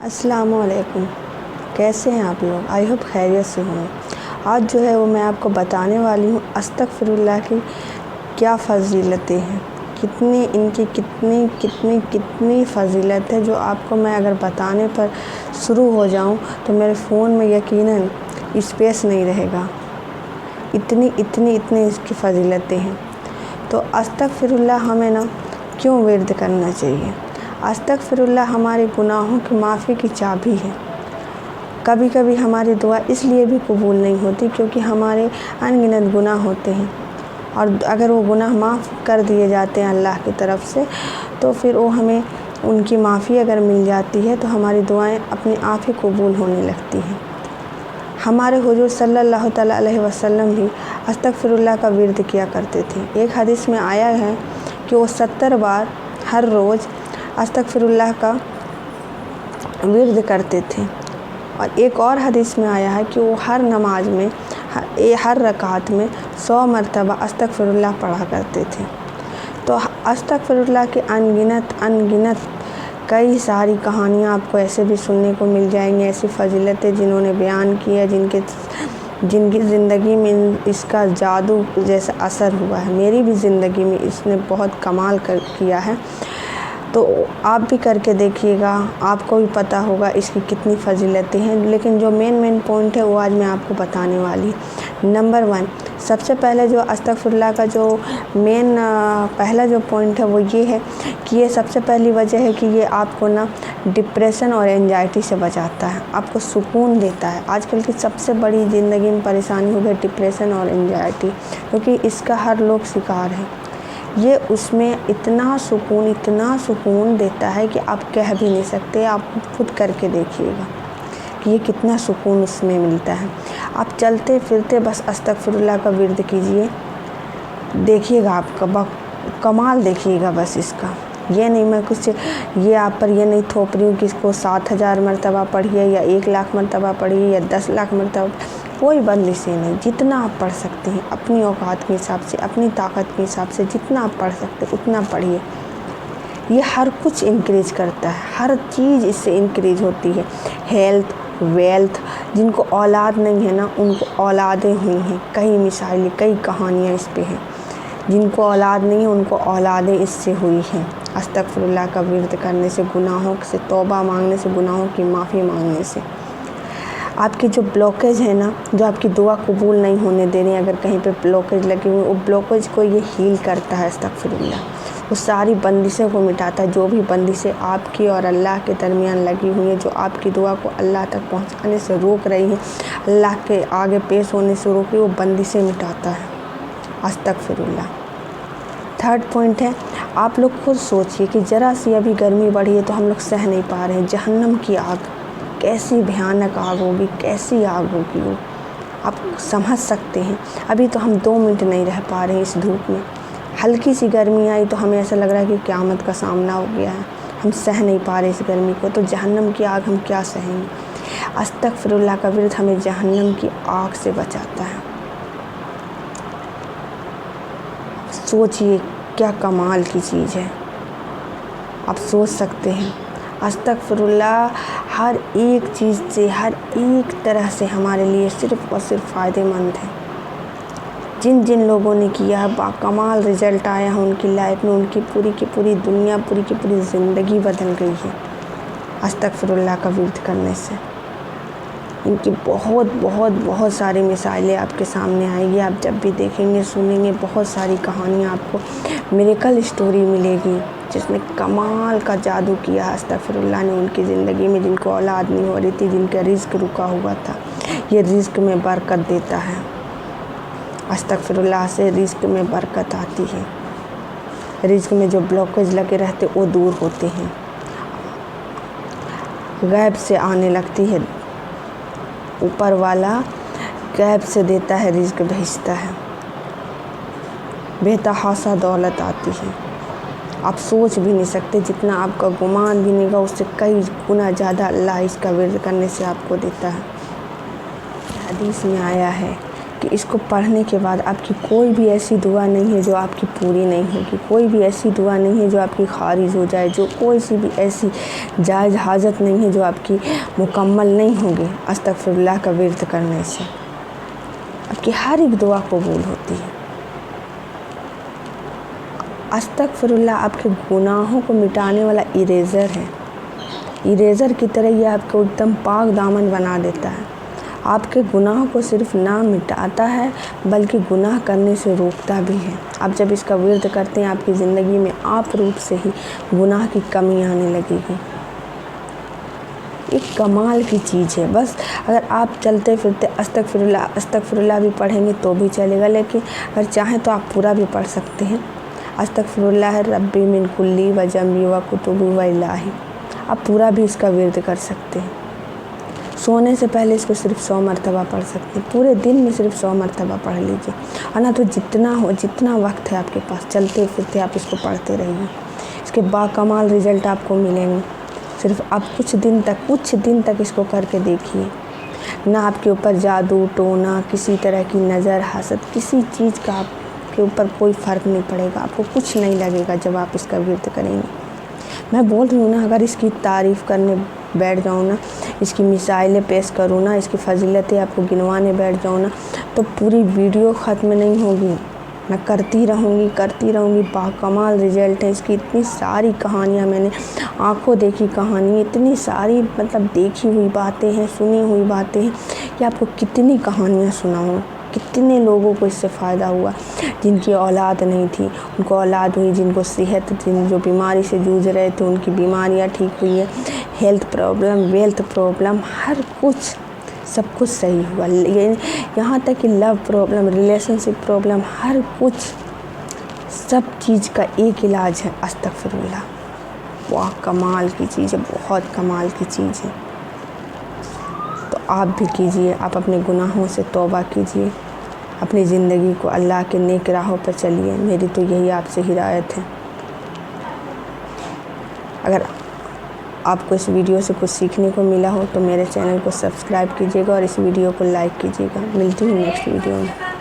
अस्सलाम वालेकुम। कैसे हैं आप लोग? आई होप खैरियत से हों। आज जो है वो मैं आपको बताने वाली हूँ अस्तगफिरुल्लाह की क्या फ़जीलतें हैं, कितनी फ़जीलत है जो आपको मैं अगर बताने पर शुरू हो जाऊँ तो मेरे फ़ोन में यकीनन स्पेस नहीं रहेगा। इतनी इसकी फ़जीलतें हैं। तो अस्तगफिरुल्लाह हमें ना क्यों विर्द करना चाहिए? अस्तगफिरुल्लाह हमारे गुनाहों की माफ़ी की चाबी है। कभी कभी हमारी दुआ इसलिए भी कबूल नहीं होती क्योंकि हमारे अनगिनत गुनाह होते हैं, और अगर वो गुनाह माफ़ कर दिए जाते हैं अल्लाह की तरफ से तो फिर वो हमें उनकी माफ़ी अगर मिल जाती है तो हमारी दुआएं अपने आप ही कबूल होने लगती हैं। हमारे हुजूर सल्लल्लाहु तआला अलैहि वसल्लम भी अस्तगफिरुल्लाह का विर्द किया करते थे। एक हदीस में आया है कि वो 70 बार हर रोज़ अस्तगफिरुल्लाह का विर्द करते थे, और एक और हदीस में आया है कि वो हर नमाज में हर रकात में 100 मरतबा अस्तगफिरुल्लाह पढ़ा करते थे। तो अस्तगफिरुल्लाह की अनगिनत कई सारी कहानियाँ आपको ऐसे भी सुनने को मिल जाएंगी, ऐसी फ़जीलतें जिन्होंने बयान की है, जिनकी ज़िंदगी में इसका जादू जैसा असर हुआ है। मेरी भी ज़िंदगी में इसने बहुत कमाल किया है। तो आप भी करके देखिएगा, आपको भी पता होगा इसकी कितनी फ़जीलतें हैं। लेकिन जो मेन पॉइंट है वो आज मैं आपको बताने वाली। नंबर 1, सबसे पहले जो अस्तगफिरुल्लाह का जो पहला जो पॉइंट है वो ये है कि ये सबसे पहली वजह है कि ये आपको ना डिप्रेशन और एंजाइटी से बचाता है, आपको सुकून देता है। आजकल की सबसे बड़ी ज़िंदगी में परेशानी हो गई डिप्रेशन और एंजाइटी, क्योंकि इसका हर लोग शिकार है। ये उसमें इतना सुकून देता है कि आप कह भी नहीं सकते। आप खुद करके देखिएगा कि ये कितना सुकून उसमें मिलता है। आप चलते फिरते बस अस्तगफिरुल्लाह का विर्द कीजिए, देखिएगा आपका कमाल देखिएगा बस इसका। ये नहीं मैं कुछ ये आप पर ये नहीं थोप रही हूँ कि इसको 7000 मरतबा पढ़िए या 1 लाख मरतबा पढ़िए या 10 लाख मरतबा, कोई बंदिश से नहीं। जितना आप पढ़ सकते हैं अपनी औकात के हिसाब से, अपनी ताकत के हिसाब से जितना आप पढ़ सकते हैं उतना पढ़िए। ये हर कुछ इंक्रीज करता है, हर चीज़ इससे इंक्रीज होती है। हेल्थ, वेल्थ, जिनको औलाद नहीं है ना उनको औलादें हुई हैं। कई मिसाइलें, कई कहानियाँ इस पे हैं। जिनको औलाद नहीं है उनको औलादें इससे हुई हैं। अस्तगफिरुल्लाह का विर्द करने से, गुनाहों से तौबा मांगने से, गुनाहों की माफ़ी मांगने से। आपकी जो ब्लॉकेज है ना, जो आपकी दुआ कबूल नहीं होने दे रही, अगर कहीं पे ब्लॉकेज लगी हुई, वो ब्लॉकेज को ये हील करता है अस्तगफिरुल्लाह। वो सारी बंदिशों को मिटाता है, जो भी बंदिशें आपकी और अल्लाह के दरमियान लगी हुई हैं, जो आपकी दुआ को अल्लाह तक पहुंचाने से रोक रही हैं, अल्लाह के आगे पेश होने से रोक रही, वो बंदिशें मिटाता है अस्तगफिरुल्लाह। थर्ड पॉइंट है, आप लोग खुद सोचिए कि ज़रा सी अभी गर्मी बढ़ी है तो हम लोग सह नहीं पा रहे हैं। जहन्नम की आग कैसी भयानक आग होगी, कैसी आग होगी वो आप समझ सकते हैं। अभी तो हम 2 मिनट नहीं रह पा रहे हैं इस धूप में। हल्की सी गर्मी आई तो हमें ऐसा लग रहा है कि क़यामत का सामना हो गया है, हम सह नहीं पा रहे इस गर्मी को। तो जहन्नम की आग हम क्या सहेंगे? अस्तगफिरुल्लाह का विर्द हमें जहन्नम की आग से बचाता है। सोचिए क्या कमाल की चीज़ है, आप सोच सकते हैं। अस्तगफिरुल्लाह हर एक चीज़ से, हर एक तरह से हमारे लिए सिर्फ़ और सिर्फ फ़ायदेमंद है। जिन लोगों ने किया है बाकमाल रिज़ल्ट आया है उनकी लाइफ में, उनकी पूरी की पूरी दुनिया, पूरी की पूरी ज़िंदगी बदल गई है अस्तगफिरुल्लाह का विर्द करने से। इनकी बहुत सारी मिसाइलें आपके सामने आएंगी। आप जब भी देखेंगे, सुनेंगे, बहुत सारी कहानियाँ आपको मिरेकल स्टोरी मिलेगी जिसने कमाल का जादू किया अस्तगफिरुल्लाह ने उनकी ज़िंदगी में। जिनको औलाद नहीं हो रही थी, जिनका रिज़्क रुका हुआ था, ये रिज़्क में बरकत देता है। अस्तगफिरुल्लाह से रिज़्क में बरकत आती है। रिज़्क में जो ब्लॉकेज लगे रहते वो दूर होते हैं, गैब से आने लगती है। ऊपर वाला गैब से देता है, रिज़्क भेजता है, बेतहाशा दौलत आती है। आप सोच भी नहीं सकते, जितना आपका गुमान भी नहीं होगा उससे कई गुना ज़्यादा अल्लाह इसका विर्द करने से आपको देता है। हदीस में आया है کہ اس کو پڑھنے کے بعد آپ کی کوئی بھی ایسی دعا نہیں ہے جو آپ کی پوری نہیں ہوگی، کوئی بھی ایسی دعا نہیں ہے جو آپ کی خارج ہو جائے، جو کوئی سی بھی ایسی جائز حاجت نہیں ہے جو آپ کی مکمل نہیں ہوگی استغفر اللہ کا ورد کرنے سے۔ آپ کی ہر ایک دعا قبول ہوتی ہے۔ استغفر اللہ آپ کے گناہوں کو مٹانے والا اریزر ہے، اریزر کی طرح یہ آپ کو ایک دم پاک دامن بنا دیتا ہے۔ آپ کے گناہوں کو صرف نہ مٹاتا ہے بلکہ گناہ کرنے سے روکتا بھی ہے۔ آپ جب اس کا ورد کرتے ہیں آپ کی زندگی میں آپ روپ سے ہی گناہ کی کمی آنے لگے گی۔ ایک کمال کی چیز ہے۔ بس اگر آپ چلتے پھرتے استغفر اللہ بھی پڑھیں گے تو بھی چلے گا، لیکن اگر چاہیں تو آپ پورا بھی پڑھ سکتے ہیں۔ استغفر اللہ ربی من کلی و جمی و کتبی و الہی، آپ پورا بھی اس کا ورد کر سکتے ہیں۔ سونے سے پہلے اس کو صرف 100 مرتبہ پڑھ سکتے ہیں، پورے دن میں صرف 100 مرتبہ پڑھ لیجیے، اور نہ تو جتنا وقت ہے آپ کے پاس چلتے پھرتے آپ اس کو پڑھتے رہیے۔ اس کے باکمال رزلٹ آپ کو ملیں گے۔ صرف آپ کچھ دن تک اس کو کر کے دیکھیے، نہ آپ کے اوپر جادو ٹونا، کسی طرح کی نظر حسد، کسی چیز کا آپ کے اوپر کوئی فرق نہیں پڑے گا، آپ کو کچھ نہیں لگے گا جب آپ اس کا ورد کریں گے۔ میں بول رہی ہوں نا، اگر اس کی تعریف کرنے بیٹھ جاؤں نا، اس کی مثالیں پیش کروں نا، اس کی فضیلتیں آپ کو گنوانے بیٹھ جاؤں نا، تو پوری ویڈیو ختم نہیں ہوگی۔ میں کرتی رہوں گی، باکمال رزلٹ ہے اس کی۔ اتنی ساری کہانیاں میں نے آنکھوں دیکھی کہانی، اتنی ساری دیکھی ہوئی باتیں ہیں، سنی ہوئی باتیں ہیں کہ آپ کو کتنی کہانیاں سناؤں، کتنے لوگوں کو اس سے فائدہ ہوا، جن کی اولاد نہیں تھی ان کو اولاد ہوئی، جن کو صحت، جو بیماری سے جوجھ رہے تھے ان کی بیماریاں ٹھیک ہوئی ہیں، ہیلتھ پرابلم، ویلتھ پرابلم، ہر کچھ سب کچھ صحیح ہوا، یہاں تک کہ لو پرابلم، ریلیشن شپ پرابلم، ہر کچھ، سب چیز کا ایک علاج ہے استغفر اللہ۔ بہت کمال کی چیز ہے، بہت کمال کی چیز ہے۔ تو آپ بھی کیجئے، آپ اپنے گناہوں سے توبہ کیجئے، اپنی زندگی کو اللہ کے نیک راہوں پر چلیے، میری تو یہی آپ سے ہدایت ہے۔ اگر آپ کو اس ویڈیو سے کچھ سیکھنے کو ملا ہو تو میرے چینل کو سبسکرائب کیجیے گا اور اس ویڈیو کو لائک کیجیے گا۔ ملتی ہوں نیکسٹ ویڈیو میں۔